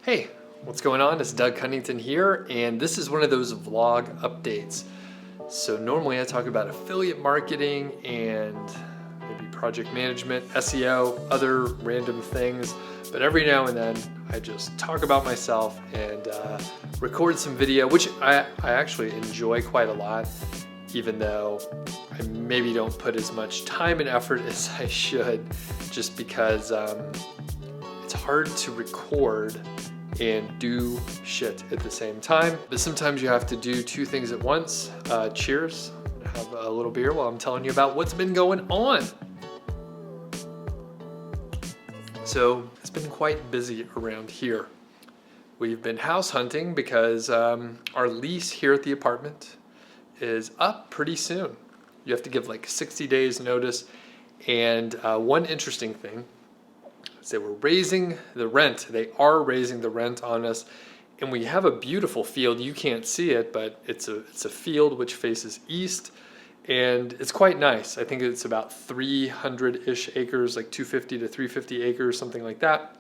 Hey, what's going on? It's Doug Cunnington here, and this is one of those vlog updates. So normally I talk about affiliate marketing and maybe project management, SEO, other random things, but every now and then I just talk about myself and record some video, which I actually enjoy quite a lot, even though I maybe don't put as much time and effort as I should, just because it's hard to record and do shit at the same time. But sometimes you have to do two things at once. Cheers, have a little beer while I'm telling you about what's been going on. So it's been quite busy around here. We've been house hunting because our lease here at the apartment is up pretty soon. You have to give like 60 days notice. And one interesting thing, they were raising the rent. They are raising the rent on us, and we have a beautiful field. You can't see it, but it's a field which faces east, and it's quite nice. I think it's about 300-ish acres, like 250 to 350 acres, something like that.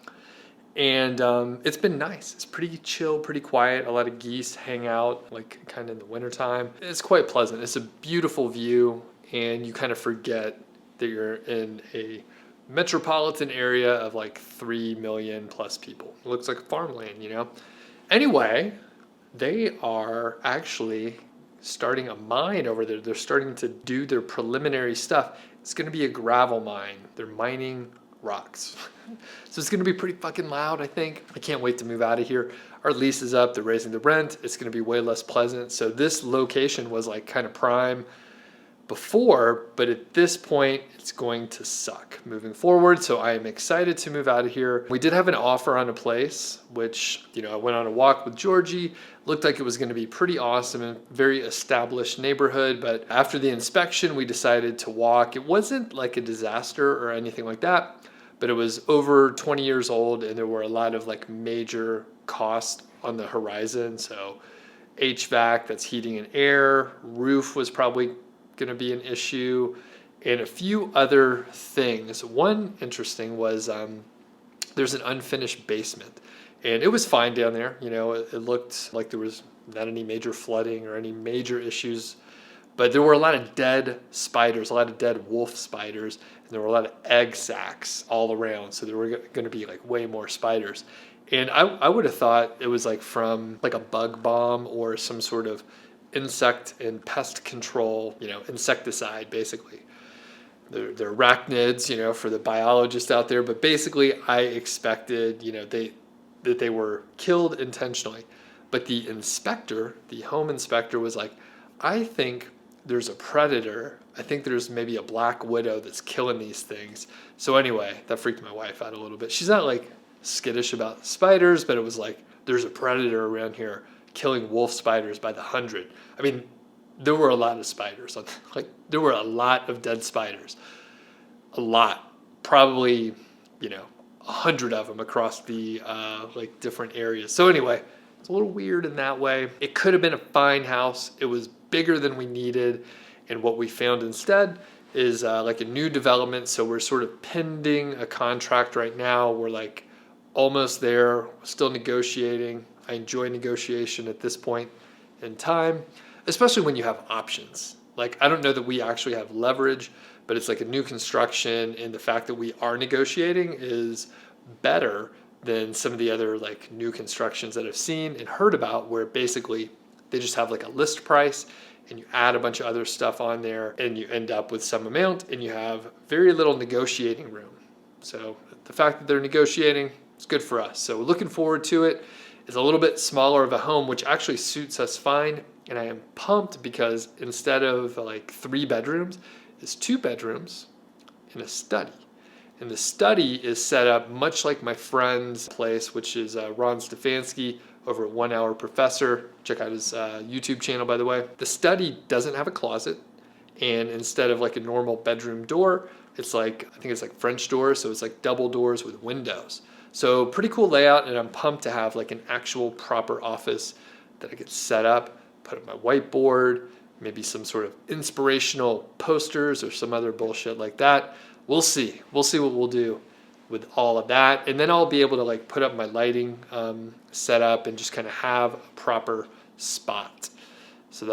And it's been nice. It's pretty chill, pretty quiet. A lot of geese hang out, like kind of in the wintertime. It's quite pleasant. It's a beautiful view, and you kind of forget that you're in a metropolitan area of like 3 million plus people. It looks like farmland, you know? Anyway, they are actually starting a mine over there. They're starting to do their preliminary stuff. It's gonna be a gravel mine. They're mining rocks. So it's gonna be pretty fucking loud, I think. I can't wait to move out of here. Our lease is up, they're raising the rent. It's gonna be way less pleasant. So this location was like kind of prime before, but at this point it's going to suck moving forward. So I am excited to move out of here. We did have an offer on a place, which, you know, I went on a walk with Georgie, looked like it was going to be pretty awesome and very established neighborhood. But after the inspection, we decided to walk. It wasn't like a disaster or anything like that, but it was over 20 years old and there were a lot of like major costs on the horizon. So HVAC, that's heating and air, roof was probably going to be an issue, and a few other things. One interesting was there's an unfinished basement, and it was fine down there. You know, it looked like there was not any major flooding or any major issues, but there were a lot of dead spiders, a lot of dead wolf spiders, and there were a lot of egg sacs all around. So there were going to be like way more spiders. And I would have thought it was like from like a bug bomb or some sort of insect and pest control, you know, insecticide, basically. They're arachnids, you know, for the biologists out there. But basically, I expected, you know, that they were killed intentionally. But the inspector, the home inspector, was like, I think there's a predator. I think there's maybe a black widow that's killing these things. So anyway, that freaked my wife out a little bit. She's not like skittish about spiders, but it was like, there's a predator around here killing wolf spiders by the 100. I mean, there were a lot of spiders. Like, there were a lot of dead spiders. A lot. Probably, you know, 100 of them across the like different areas. So anyway, it's a little weird in that way. It could have been a fine house. It was bigger than we needed. And what we found instead is like a new development. So we're sort of pending a contract right now. We're like almost there, still negotiating. I enjoy negotiation at this point in time, especially when you have options. Like, I don't know that we actually have leverage, but it's like a new construction, and the fact that we are negotiating is better than some of the other like new constructions that I've seen and heard about, where basically they just have like a list price and you add a bunch of other stuff on there and you end up with some amount and you have very little negotiating room. So the fact that they're negotiating is good for us. So we're looking forward to it. It's a little bit smaller of a home, which actually suits us fine. And I am pumped because instead of like 3 bedrooms, it's 2 bedrooms and a study. And the study is set up much like my friend's place, which is Ron Stefanski over at 1 Hour Professor. Check out his YouTube channel, by the way. The study doesn't have a closet. And instead of like a normal bedroom door, it's like, I think it's like French doors. So it's like double doors with windows. So pretty cool layout, and I'm pumped to have like an actual proper office that I could set up, put up my whiteboard, maybe some sort of inspirational posters or some other bullshit like that. We'll see. We'll see what we'll do with all of that. And then I'll be able to like put up my lighting set up and just kind of have a proper spot. So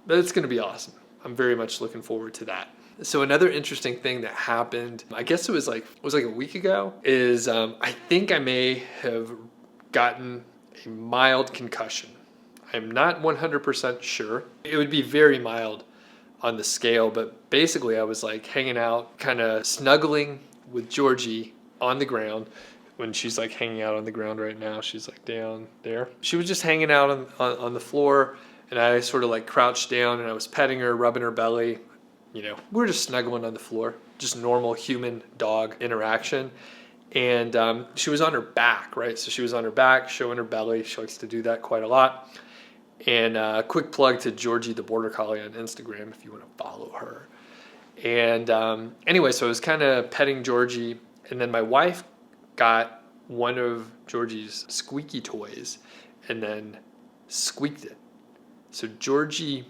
that's going to be awesome. I'm very much looking forward to that. So another interesting thing that happened, I guess it was like a week ago, is I think I may have gotten a mild concussion. I'm not 100% sure. It would be very mild on the scale, but basically I was like hanging out, kind of snuggling with Georgie on the ground. When she's like hanging out on the ground right now, she's like down there. She was just hanging out on the floor, and I sort of like crouched down and I was petting her, rubbing her belly. We're just snuggling on the floor, just normal human dog interaction. And she was on her back, right? So she was on her back, showing her belly. She likes to do that quite a lot. And quick plug to Georgie the Border Collie on Instagram if you want to follow her. And anyway, so I was kind of petting Georgie, and then my wife got one of Georgie's squeaky toys and then squeaked it. So Georgie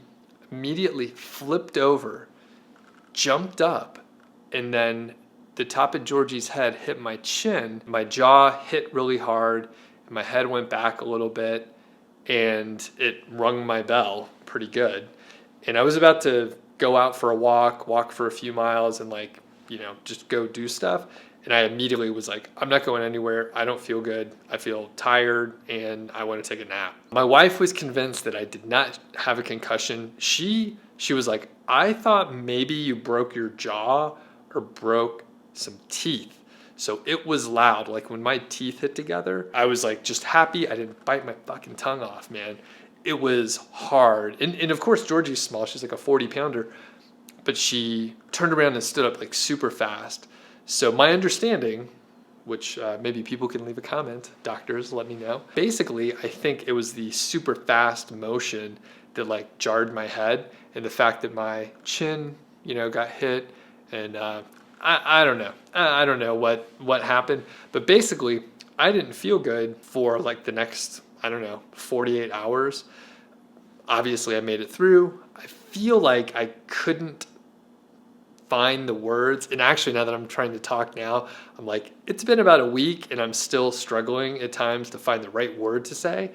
immediately flipped over, jumped up, and then the top of Georgie's head hit my chin. My jaw hit really hard, and my head went back a little bit, and it rung my bell pretty good. And I was about to go out for a walk for a few miles and just go do stuff. And I immediately was like, I'm not going anywhere. I don't feel good. I feel tired and I want to take a nap. My wife was convinced that I did not have a concussion. She was like, I thought maybe you broke your jaw or broke some teeth. So it was loud. Like when my teeth hit together, I was like just happy I didn't bite my fucking tongue off, man. It was hard. And of course, Georgie's small. She's like a 40-pounder. But she turned around and stood up like super fast. So my understanding, which maybe people can leave a comment, doctors, let me know. Basically, I think it was the super fast motion that like jarred my head, and the fact that my chin, got hit, and I don't know. I don't know what happened, but basically, I didn't feel good for like the next, 48 hours. Obviously, I made it through. I feel like I couldn't find the words. And actually, now that I'm trying to talk now, I'm like, it's been about a week and I'm still struggling at times to find the right word to say.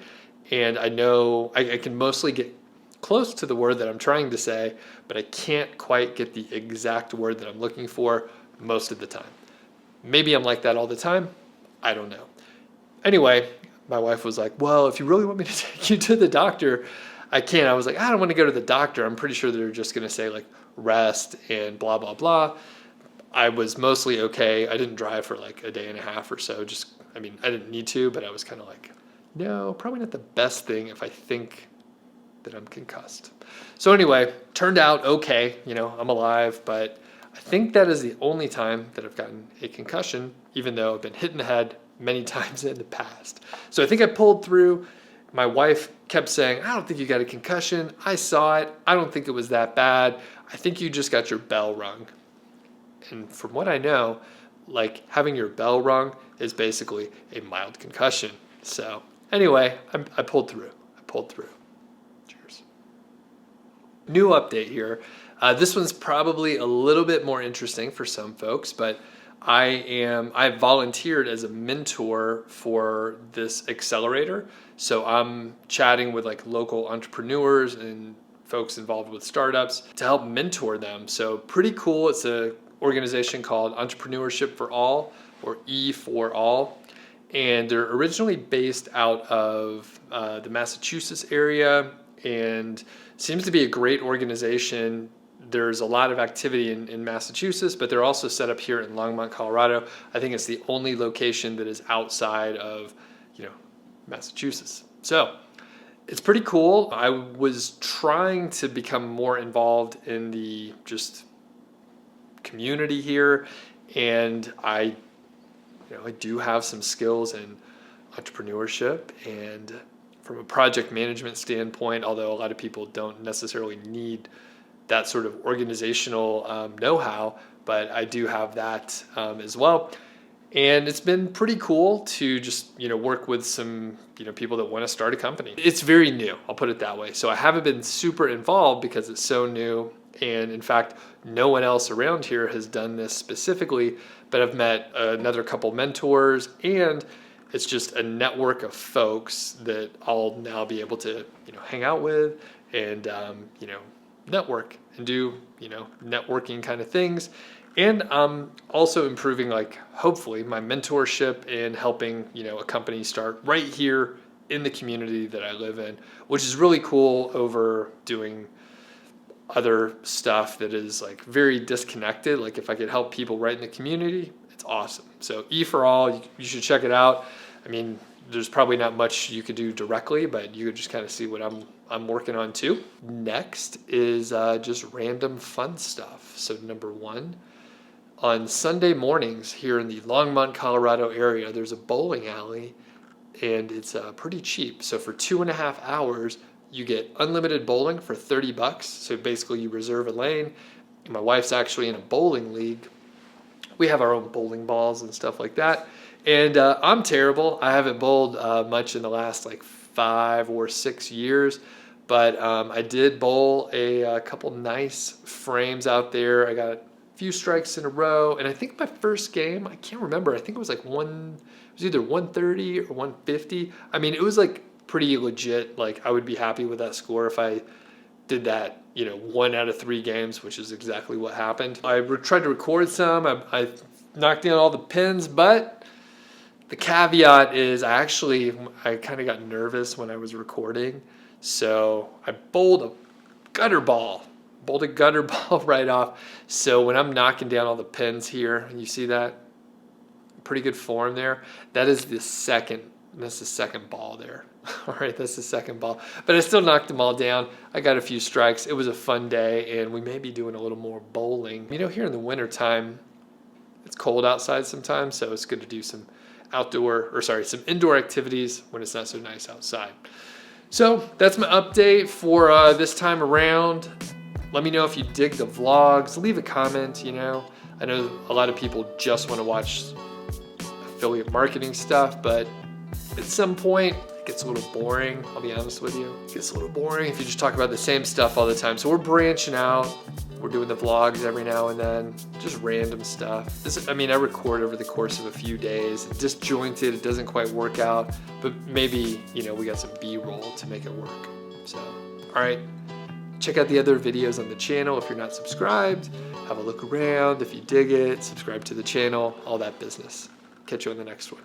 And I know I can mostly get close to the word that I'm trying to say, but I can't quite get the exact word that I'm looking for most of the time. Maybe I'm like that all the time. I don't know. Anyway, my wife was like, well, if you really want me to take you to the doctor, I can. I was like, I don't want to go to the doctor. I'm pretty sure they're just going to say like rest and blah, blah, blah. I was mostly okay. I didn't drive for like a day and a half or so. I didn't need to, but I was kind of like, no, probably not the best thing if I think that I'm concussed. So anyway, turned out okay. I'm alive, but I think that is the only time that I've gotten a concussion, even though I've been hit in the head many times in the past. So I think I pulled through. My wife kept saying, I don't think you got a concussion. I saw it. I don't think it was that bad. I think you just got your bell rung. And from what I know, like having your bell rung is basically a mild concussion. So anyway, I pulled through. Cheers. New update here. This one's probably a little bit more interesting for some folks, but I volunteered as a mentor for this accelerator. So I'm chatting with like local entrepreneurs and folks involved with startups to help mentor them. So pretty cool. It's an organization called Entrepreneurship for All, or E for All. And they're originally based out of the Massachusetts area, and seems to be a great organization. There's a lot of activity in Massachusetts, but they're also set up here in Longmont, Colorado. I think it's the only location that is outside of, Massachusetts. So it's pretty cool. I was trying to become more involved in the just community here, and I do have some skills in entrepreneurship and from a project management standpoint, although a lot of people don't necessarily need that sort of organizational know-how, but I do have that as well. And it's been pretty cool to just, work with some, people that want to start a company. It's very new, I'll put it that way. So I haven't been super involved because it's so new. And in fact, no one else around here has done this specifically, but I've met another couple mentors, and it's just a network of folks that I'll now be able to, hang out with and, network and do, networking kind of things. And also improving, like, hopefully my mentorship in helping, a company start right here in the community that I live in, which is really cool over doing other stuff that is like very disconnected. Like if I could help people right in the community, it's awesome. So E for All, you should check it out. I mean, there's probably not much you could do directly, but you could just kind of see what I'm working on too. Next is just random fun stuff. So number one, on Sunday mornings here in the Longmont, Colorado area, there's a bowling alley, and it's pretty cheap. So for 2.5 hours, you get unlimited bowling for $30. So basically you reserve a lane. My wife's actually in a bowling league. We have our own bowling balls and stuff like that. And I'm terrible. I haven't bowled much in the last like 5 or 6 years. But I did bowl a couple nice frames out there. I got a few strikes in a row. And I think my first game, I can't remember. I think it was like it was either 130 or 150. I mean, it was like pretty legit. Like I would be happy with that score if I did that, 1 out of 3 games, which is exactly what happened. I tried to record some. I knocked in all the pins, but the caveat is I kind of got nervous when I was recording. So I bowled a gutter ball right off. So when I'm knocking down all the pins here, and you see that, pretty good form there. That's the second ball there. All right, that's the second ball. But I still knocked them all down. I got a few strikes. It was a fun day, and we may be doing a little more bowling. Here in the wintertime, it's cold outside sometimes, so it's good to do some some indoor activities when it's not so nice outside. So that's my update for this time around. Let me know if you dig the vlogs. Leave a comment, I know a lot of people just want to watch affiliate marketing stuff, but at some point it gets a little boring. I'll be honest with you. It gets a little boring if you just talk about the same stuff all the time. So we're branching out. We're doing the vlogs every now and then, just random stuff. I record over the course of a few days. Disjointed, it doesn't quite work out, but maybe, we got some B-roll to make it work. So, all right, check out the other videos on the channel if you're not subscribed. Have a look around. If you dig it, subscribe to the channel, all that business. Catch you on the next one.